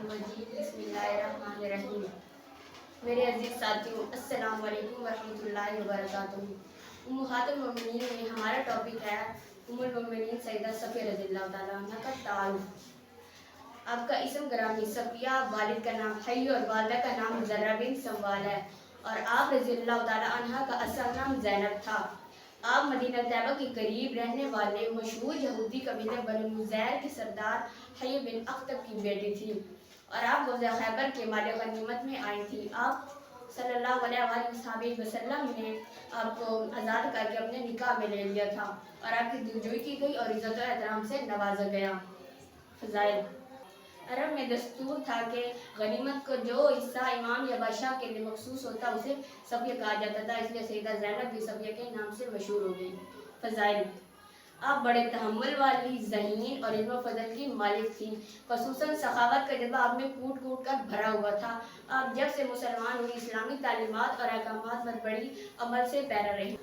المجید بسم اللہ الرحمن الرحیم۔ میرے عزیز ساتھیوں، السلام علیکم ورحمۃ اللہ وبرکاتہ۔ امہات المومنین میں ہمارا ٹاپک ہے ام المومنین سیدہ صفیہ رضی اللہ تعالیٰ عنہ کا تعارف۔ آپ کا اسم گرامی صفیہ، والد کا نام حی اور والدہ کا نام زرہ بنت سنوال ہے، اور آپ رضی اللہ تعالیٰ عنہ کا اصل نام زینب تھا۔ آپ مدینہ طیبہ کے قریب رہنے والے مشہور یہودی قبیلہ بنو نذیر کے سردار حی بن اخطب کی بیٹی تھی، اور آپ غزوہ خیبر کے مال غنیمت میں آئی تھی۔ آپ صلی اللہ علیہ وآلہ وسلم نے آپ کو آزاد کر کے اپنے نکاح میں لے لیا تھا، اور آپ کی دلجوئی کی گئی اور عزت و احترام سے نوازا گیا۔ فضائل: عرب میں دستور تھا کہ غنیمت کو جو حصہ امام یا بادشاہ کے لیے مخصوص ہوتا اسے صفیہ کہا جاتا تھا، اس لیے سیدہ زینب بھی صفیہ کے نام سے مشہور ہو گئی۔ فضائل: آپ بڑے تحمل والی، ذہین اور علم و فضل کی مالک تھیں، خصوصاً سخاوت کا جذبہ آپ میں کوٹ کوٹ کر بھرا ہوا تھا۔ آپ جب سے مسلمان ہوئی اسلامی تعلیمات اور احکامات پر بڑی عمل سے پیرا رہی۔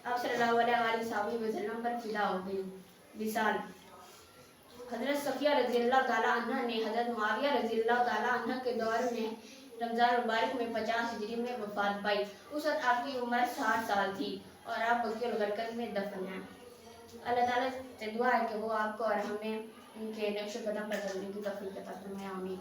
آپ صلی اللہ علیہ وسلم پر فدا ہو گئی۔ مثال: حضرت صفیہ رضی اللہ تعالیٰ عنہ نے حضرت معاویہ رضی اللہ تعالیٰ عنہ کے دور میں رمضان مبارک میں 50 ہجری میں وفات پائی۔ اس وقت آپ کی عمر 60 سال تھی، اور آپ بقیع الغرقد میں دفن ہیں۔ اللہ تعالیٰ سے دعا ہے کہ وہ آپ کو اور ہمیں ان کے نقش قدم پر چلنے کی توفیق عطا فرمائے۔ آمین۔